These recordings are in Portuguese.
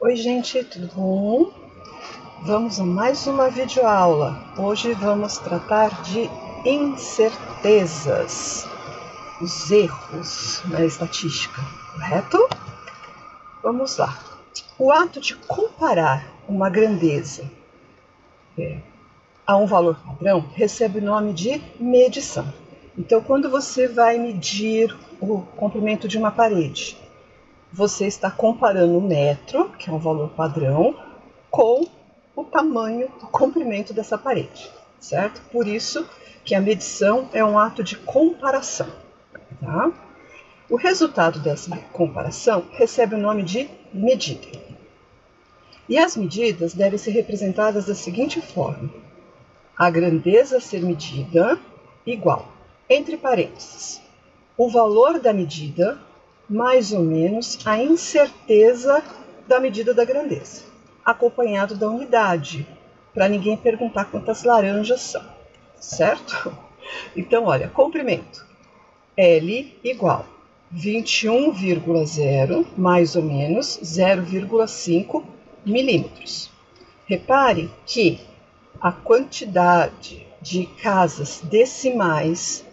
Oi gente, tudo bom? Vamos a mais uma videoaula. Hoje vamos tratar de incertezas, os erros na estatística, correto? Vamos lá. O ato de comparar uma grandeza a um valor padrão recebe o nome de medição. Então, quando você vai medir o comprimento de uma parede, você está comparando o metro, que é um valor padrão, com o tamanho, o comprimento dessa parede, certo? Por isso que a medição é um ato de comparação, tá? O resultado dessa comparação recebe o nome de medida. E as medidas devem ser representadas da seguinte forma: a grandeza a ser medida igual, entre parênteses, o valor da medida mais ou menos a incerteza da medida da grandeza, acompanhado da unidade, para ninguém perguntar quantas laranjas são, certo? Então, olha, comprimento, L igual 21,0 mais ou menos 0,5 milímetros. Repare que a quantidade de casas decimais,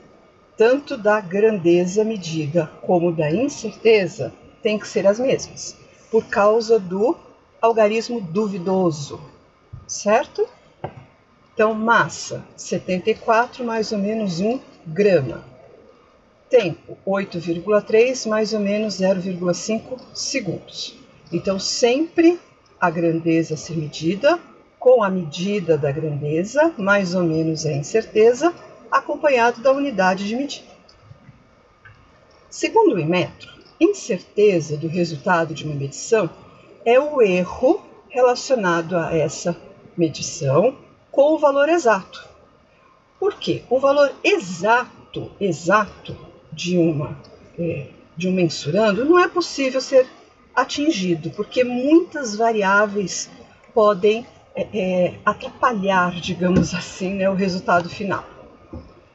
tanto da grandeza medida como da incerteza, tem que ser as mesmas, por causa do algarismo duvidoso, certo? Então, massa, 74 mais ou menos 1 grama. Tempo, 8,3 mais ou menos 0,5 segundos. Então, sempre a grandeza a ser medida com a medida da grandeza, mais ou menos a incerteza, acompanhado da unidade de medida. Segundo o Inmetro, incerteza do resultado de uma medição é o erro relacionado a essa medição com o valor exato. Por quê? O valor exato de um mensurando não é possível ser atingido, porque muitas variáveis podem atrapalhar, digamos assim, o resultado final.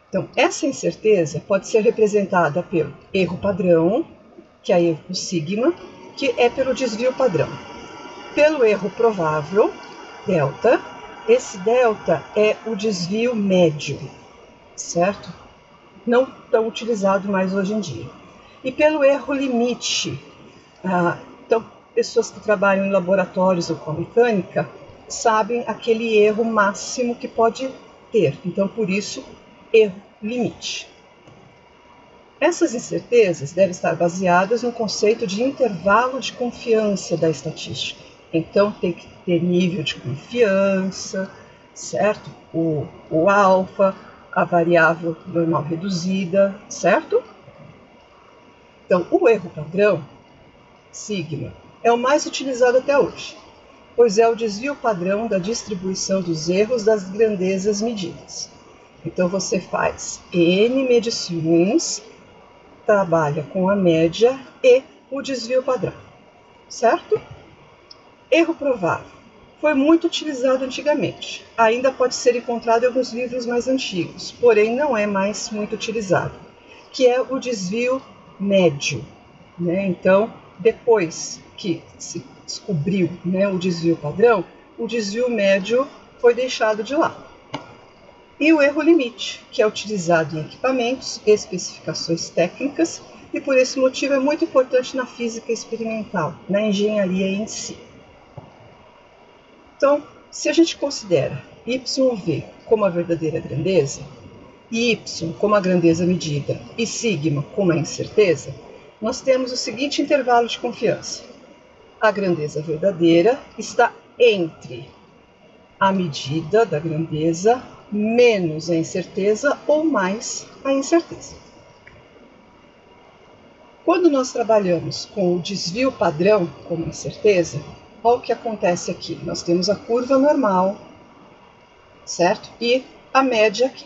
Então, essa incerteza pode ser representada pelo erro padrão, que é o sigma, que é pelo desvio padrão. Pelo erro provável, delta, esse delta é o desvio médio, certo? Não tão utilizado mais hoje em dia. E pelo erro limite, então, pessoas que trabalham em laboratórios ou com mecânica sabem aquele erro máximo que pode ter. Então, por isso, erro limite. Essas incertezas devem estar baseadas no conceito de intervalo de confiança da estatística. Então, tem que ter nível de confiança, certo? O alfa, a variável normal reduzida, certo? Então, o erro padrão, sigma, é o mais utilizado até hoje, pois é o desvio padrão da distribuição dos erros das grandezas medidas. Então, você faz N medições, trabalha com a média e o desvio padrão, certo? Erro provável. Foi muito utilizado antigamente. Ainda pode ser encontrado em alguns livros mais antigos, porém não é mais muito utilizado, que é o desvio médio, né? Então, depois que se descobriu, o desvio padrão, o desvio médio foi deixado de lado. E o erro limite, que é utilizado em equipamentos, especificações técnicas, e por esse motivo é muito importante na física experimental, na engenharia em si. Então, se a gente considera YV como a verdadeira grandeza, y como a grandeza medida e sigma como a incerteza, nós temos o seguinte intervalo de confiança. A grandeza verdadeira está entre a medida da grandeza menos a incerteza ou mais a incerteza. Quando nós trabalhamos com o desvio padrão como incerteza, olha o que acontece aqui. Nós temos a curva normal, certo? E a média aqui.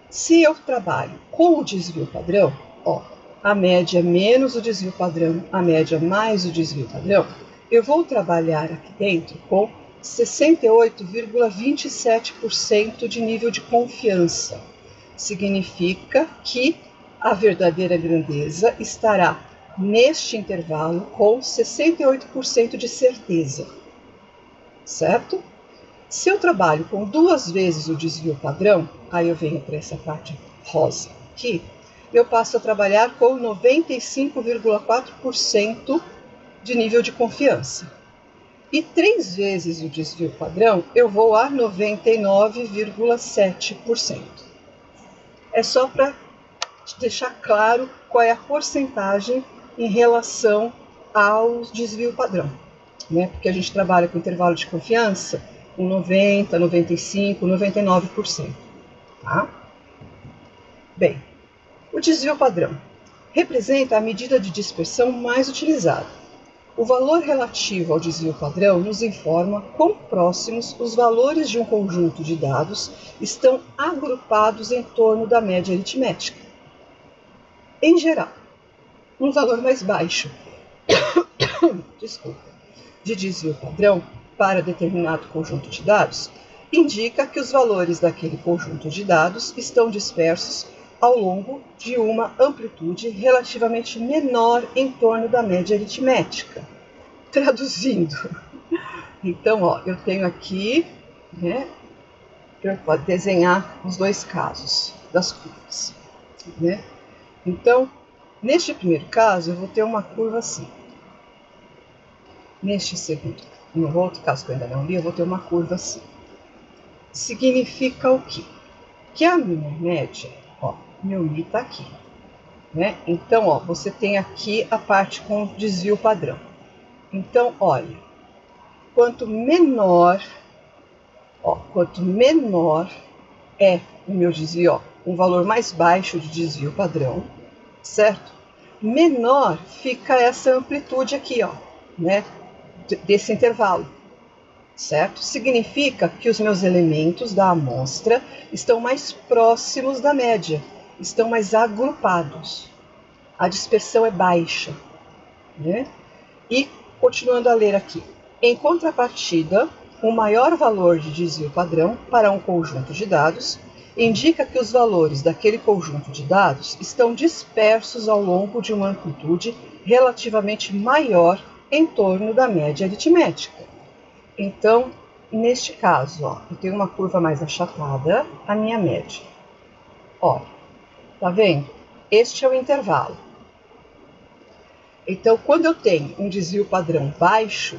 Se eu trabalho com o desvio padrão, a média menos o desvio padrão, a média mais o desvio padrão, eu vou trabalhar aqui dentro com 68,27% de nível de confiança. Significa que a verdadeira grandeza estará neste intervalo com 68% de certeza, certo? Se eu trabalho com 2 vezes o desvio padrão, aí eu venho para essa parte rosa aqui, eu passo a trabalhar com 95,4% de nível de confiança. E 3 vezes o desvio padrão, eu vou a 99,7%. É só para deixar claro qual é a porcentagem em relação ao desvio padrão, né? Porque a gente trabalha com intervalo de confiança com 90, 95, 99%. Tá? Bem, o desvio padrão representa a medida de dispersão mais utilizada. O valor relativo ao desvio padrão nos informa quão próximos os valores de um conjunto de dados estão agrupados em torno da média aritmética. Em geral, um valor mais baixo de desvio padrão para determinado conjunto de dados indica que os valores daquele conjunto de dados estão dispersos ao longo de uma amplitude relativamente menor em torno da média aritmética. Traduzindo, então, ó, eu tenho aqui, né, eu vou desenhar os 2 casos das curvas, né? Então, neste primeiro caso, eu vou ter uma curva assim. Neste segundo, no outro caso que eu ainda não li, eu vou ter uma curva assim. Significa o quê? Que a minha média, ó, meu I está aqui, né? Então, ó, você tem aqui a parte com desvio padrão. Então, olha, quanto menor é o meu desvio, ó, um valor mais baixo de desvio padrão, certo? Menor fica essa amplitude aqui, ó, né? Desse intervalo, certo? Significa que os meus elementos da amostra estão mais próximos da média, estão mais agrupados. A dispersão é baixa, né? E, continuando a ler aqui, em contrapartida, o maior valor de desvio padrão para um conjunto de dados indica que os valores daquele conjunto de dados estão dispersos ao longo de uma amplitude relativamente maior em torno da média aritmética. Então, neste caso, ó, eu tenho uma curva mais achatada, a minha média. Olha, tá vendo? Este é o intervalo. Então, quando eu tenho um desvio padrão baixo,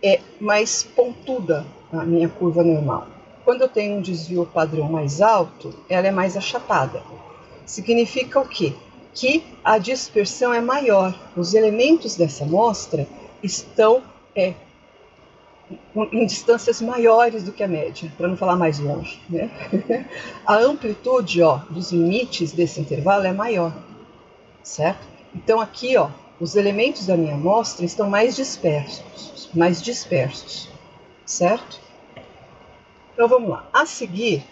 é mais pontuda a minha curva normal. Quando eu tenho um desvio padrão mais alto, ela é mais achatada. Significa o quê? Que a dispersão é maior. Os elementos dessa amostra estão em distâncias maiores do que a média, para não falar mais longe, né? A amplitude, ó, dos limites desse intervalo é maior, certo? Então aqui, ó, os elementos da minha amostra estão mais dispersos, certo? Então vamos lá. A seguir,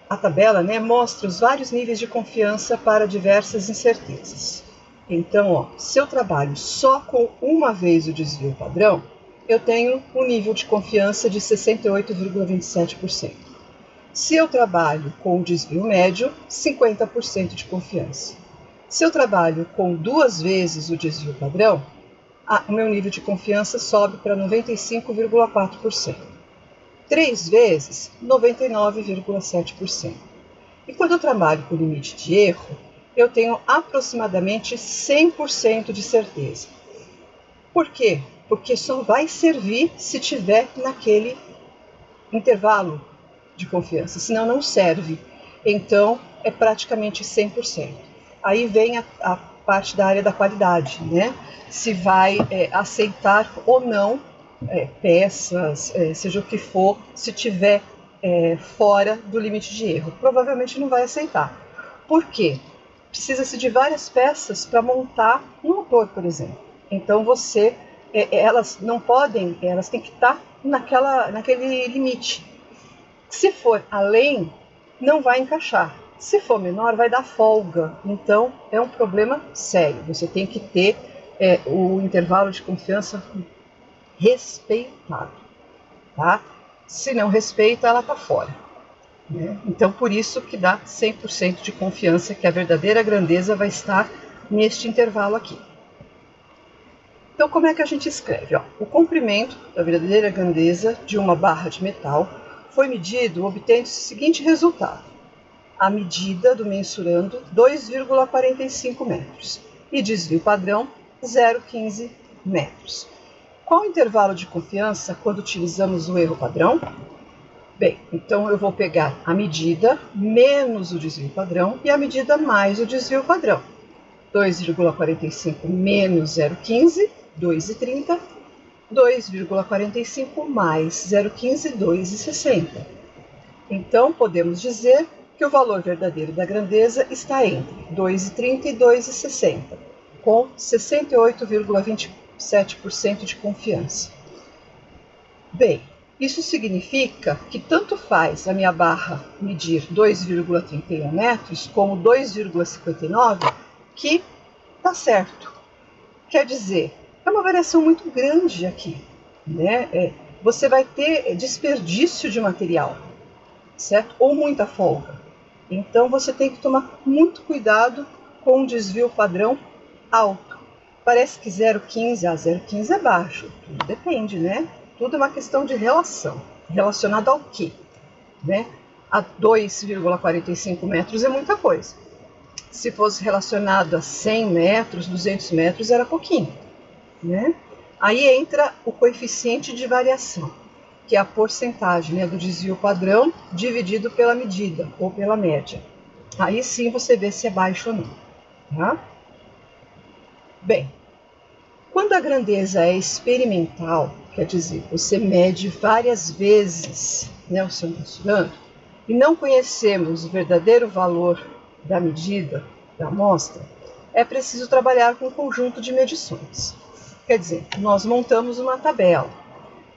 a tabela, né, mostra os vários níveis de confiança para diversas incertezas. Então, ó, se eu trabalho só com uma vez o desvio padrão, eu tenho um nível de confiança de 68,27%. Se eu trabalho com o desvio médio, 50% de confiança. Se eu trabalho com 2 vezes o desvio padrão, o meu nível de confiança sobe para 95,4%. 3 vezes, 99,7%. E quando eu trabalho com limite de erro, eu tenho aproximadamente 100% de certeza. Por quê? Porque só vai servir se tiver naquele intervalo de confiança, senão não serve. Então, é praticamente 100%. Aí vem a parte da área da qualidade, né? Se vai aceitar ou não peças, seja o que for, se tiver fora do limite de erro. Provavelmente não vai aceitar. Por quê? Precisa-se de várias peças para montar um motor, por exemplo. Então, elas não podem, elas têm que estar naquele limite. Se for além, não vai encaixar. Se for menor, vai dar folga. Então, é um problema sério. Você tem que ter o intervalo de confiança respeitado, tá? Se não respeita, ela está fora, né? Então, por isso que dá 100% de confiança que a verdadeira grandeza vai estar neste intervalo aqui. Então, como é que a gente escreve? Ó, o comprimento da verdadeira grandeza de uma barra de metal foi medido obtendo-se o seguinte resultado. A medida do mensurando 2,45 metros e desvio padrão 0,15 metros. Qual o intervalo de confiança quando utilizamos o erro padrão? Bem, então eu vou pegar a medida menos o desvio padrão e a medida mais o desvio padrão. 2,45 menos 0,15, 2,30. 2,45 mais 0,15, 2,60. Então, podemos dizer que o valor verdadeiro da grandeza está entre 2,30 e 2,60, com 68,27% de confiança. Bem, isso significa que tanto faz a minha barra medir 2,31 metros como 2,59, que está certo. Quer dizer, é uma variação muito grande aqui, né? Você vai ter desperdício de material, certo? Ou muita folga. Então você tem que tomar muito cuidado com um desvio padrão alto. Parece que 0,15 a 0,15 é baixo, tudo depende, né? Tudo é uma questão de relação. Relacionado ao quê? Né? A 2,45 metros é muita coisa. Se fosse relacionado a 100 metros, 200 metros, era pouquinho, né? Aí entra o coeficiente de variação, que é a porcentagem, né, do desvio padrão dividido pela medida ou pela média. Aí sim você vê se é baixo ou não. Tá? Bem, quando a grandeza é experimental, quer dizer, você mede várias vezes, né, o seu mensurando, e não conhecemos o verdadeiro valor da medida da amostra, é preciso trabalhar com um conjunto de medições. Quer dizer, nós montamos uma tabela.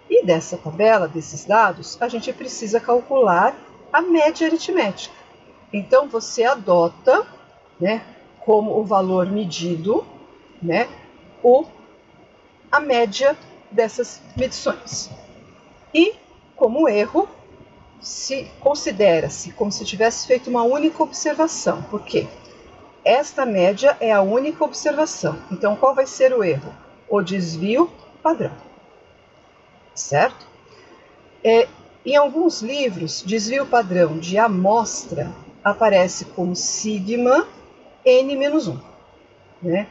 E dessa tabela, desses dados, a gente precisa calcular a média aritmética. Então, você adota, né, como o valor medido, né, a média dessas medições. E, como erro, considera-se como se tivesse feito uma única observação. Por quê? Esta média é a única observação. Então, qual vai ser o erro? O desvio padrão. Certo? Em alguns livros, desvio padrão de amostra aparece como sigma n-1. Né?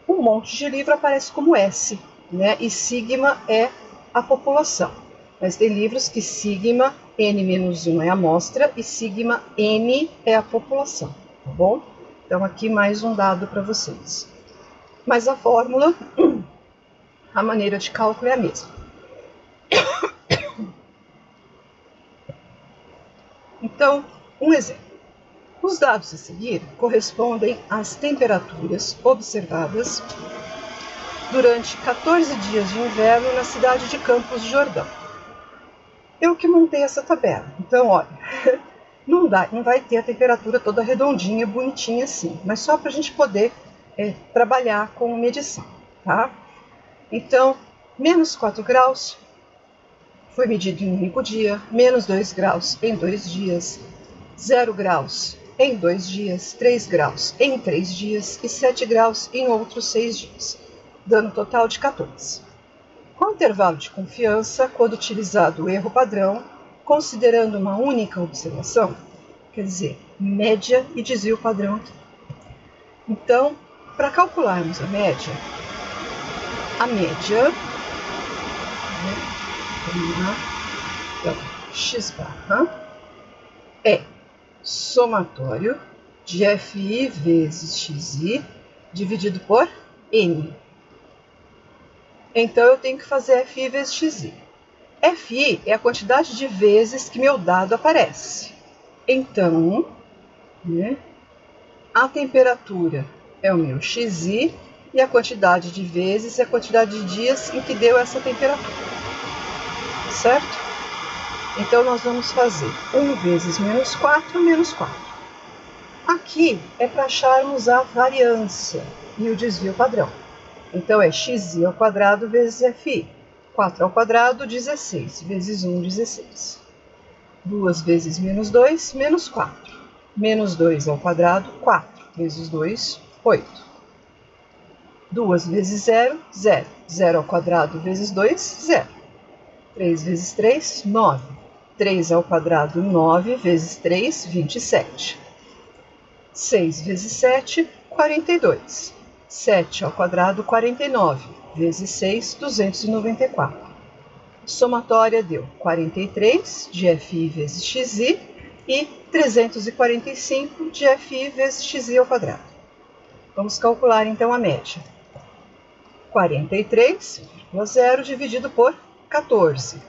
Um monte de livro aparece como S, né? E sigma é a população. Mas tem livros que sigma n-1 é a amostra e sigma n é a população, tá bom? Então aqui mais um dado para vocês. Mas a fórmula, a maneira de cálculo é a mesma. Então, um exemplo. Os dados a seguir correspondem às temperaturas observadas durante 14 dias de inverno na cidade de Campos do Jordão. Eu que montei essa tabela. Então, olha, não vai ter a temperatura toda redondinha, bonitinha assim, mas só para a gente poder trabalhar com medição, tá? Então, menos 4 graus foi medido em um único dia, menos 2 graus em 2 dias, 0 graus em 2 dias, 3 graus em 3 dias e 7 graus em outros 6 dias, dando um total de 14. Com intervalo de confiança, quando utilizado o erro padrão, considerando uma única observação, quer dizer, média e desvio padrão aqui. Então, para calcularmos a média, x barra é somatório de FI vezes XI dividido por N. Então, eu tenho que fazer FI vezes XI. FI é a quantidade de vezes que meu dado aparece. Então, né, a temperatura é o meu XI e a quantidade de vezes é a quantidade de dias em que deu essa temperatura. Certo? Então, nós vamos fazer 1 vezes menos 4, menos 4. Aqui é para acharmos a variância e o desvio padrão. Então, é xi ao quadrado vezes fi. 4 ao quadrado, 16, vezes 1, 16. 2 vezes menos 2, menos 4. Menos 2 ao quadrado, 4, vezes 2, 8. 2 vezes 0, 0. 0 ao quadrado vezes 2, 0. 3 vezes 3, 9. 3 ao quadrado, 9 vezes 3, 27. 6 vezes 7, 42. 7 ao quadrado, 49. Vezes 6, 294. Somatória deu 43 de FI vezes XI e 345 de FI vezes XI ao quadrado. Vamos calcular então a média. 43,0 dividido por 14.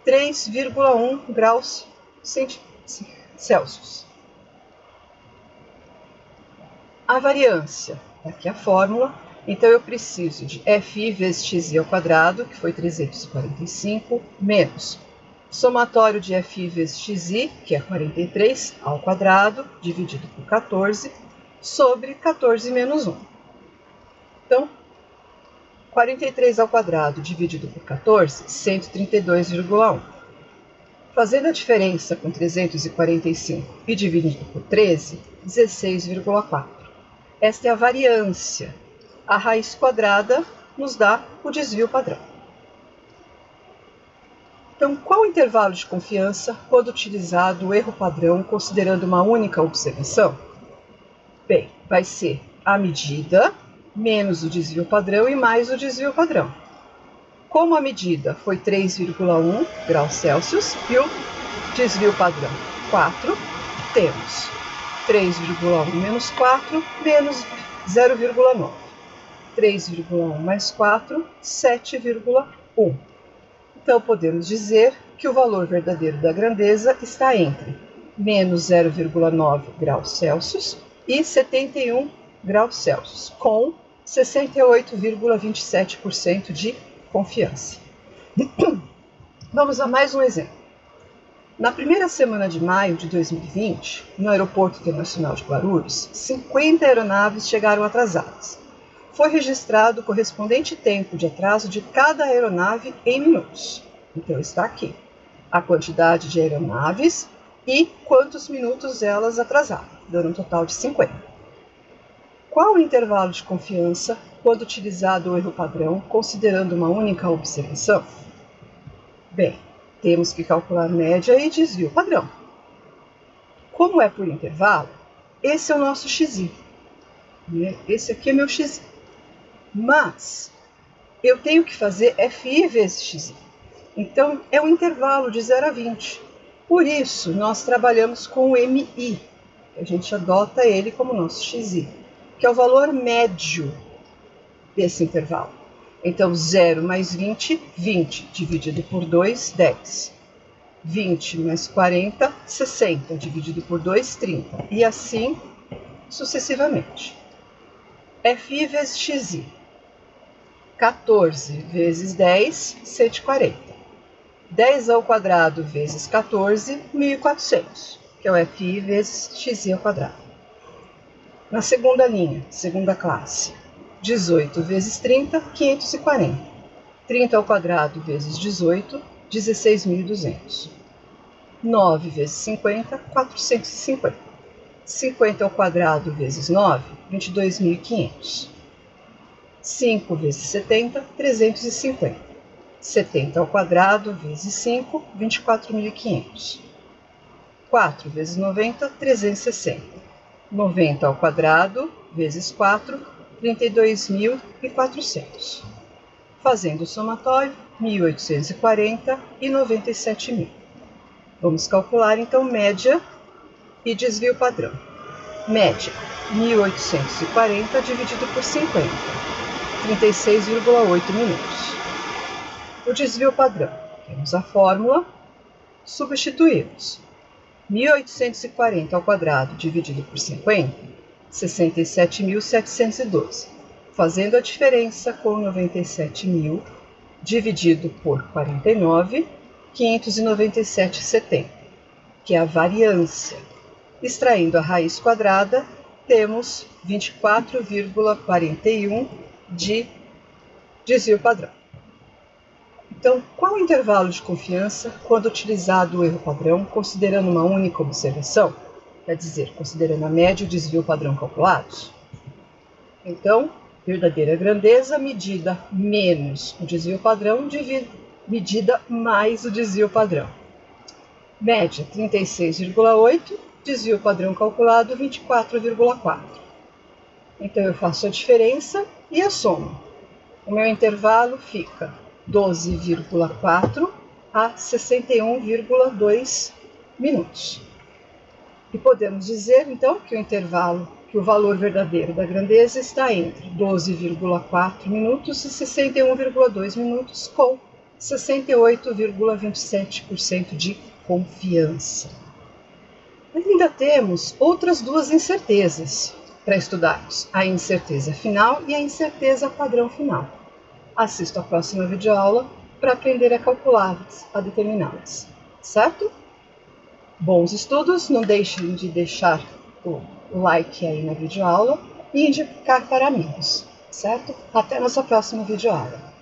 3,1 graus Celsius. A variância, aqui a fórmula, então eu preciso de FI vezes XI ao quadrado, que foi 345, menos somatório de FI vezes XI, que é 43 ao quadrado, dividido por 14, sobre 14 menos 1. Então, 43 ao quadrado dividido por 14, 132,1. Fazendo a diferença com 345 e dividindo por 13, 16,4. Esta é a variância. A raiz quadrada nos dá o desvio padrão. Então, qual o intervalo de confiança quando utilizado o erro padrão considerando uma única observação? Bem, vai ser a medida menos o desvio padrão e mais o desvio padrão. Como a medida foi 3,1 graus Celsius e o desvio padrão 4, temos 3,1 menos 4 menos 0,9. 3,1 mais 4, 7,1. Então, podemos dizer que o valor verdadeiro da grandeza está entre menos 0,9 graus Celsius e 71 graus Celsius, com 68,27% de confiança. Vamos a mais um exemplo. Na primeira semana de maio de 2020, no Aeroporto Internacional de Guarulhos, 50 aeronaves chegaram atrasadas. Foi registrado o correspondente tempo de atraso de cada aeronave em minutos. Então está aqui a quantidade de aeronaves e quantos minutos elas atrasaram, dando um total de 50. Qual o intervalo de confiança quando utilizado o erro padrão, considerando uma única observação? Bem, temos que calcular média e desvio padrão. Como é por intervalo, esse é o nosso XI. Esse aqui é meu XI. Mas eu tenho que fazer FI vezes XI. Então, é um intervalo de 0 a 20. Por isso, nós trabalhamos com o MI. A gente adota ele como nosso XI, que é o valor médio desse intervalo. Então, 0 mais 20, 20, dividido por 2, 10. 20 mais 40, 60, dividido por 2, 30. E assim sucessivamente. FI vezes XI. 14 vezes 10, 140. 10 ao quadrado vezes 14, 1.400, que é o FI vezes XI ao quadrado. Na segunda linha, segunda classe, 18 vezes 30, 540. 30 ao quadrado vezes 18, 16.200. 9 vezes 50, 450. 50 ao quadrado vezes 9, 22.500. 5 vezes 70, 350. 70 ao quadrado vezes 5, 24.500. 4 vezes 90, 360. 90 ao quadrado vezes 4, 32.400. Fazendo o somatório, 1.840 e 97.000. Vamos calcular então média e desvio padrão. Média, 1.840 dividido por 50, 36,8 minutos. O desvio padrão, temos a fórmula, substituímos. 1.840 ao quadrado dividido por 50, 67.712. Fazendo a diferença com 97.000 dividido por 49, 597,70, que é a variância. Extraindo a raiz quadrada, temos 24,41 de desvio padrão. Então, qual o intervalo de confiança quando utilizado o erro padrão, considerando uma única observação? Quer dizer, considerando a média e o desvio padrão calculados? Então, verdadeira grandeza, medida menos o desvio padrão, medida mais o desvio padrão. Média 36,8, desvio padrão calculado 24,4. Então eu faço a diferença e a soma. O meu intervalo fica 12,4 a 61,2 minutos. E podemos dizer, então, que o valor verdadeiro da grandeza está entre 12,4 minutos e 61,2 minutos, com 68,27% de confiança. Mas ainda temos outras duas incertezas para estudarmos, a incerteza final e a incerteza padrão final. Assista a próxima videoaula para aprender a calculá-las, a determiná-las, certo? Bons estudos, não deixem de deixar o like aí na videoaula e indicar para amigos, certo? Até nossa próxima videoaula.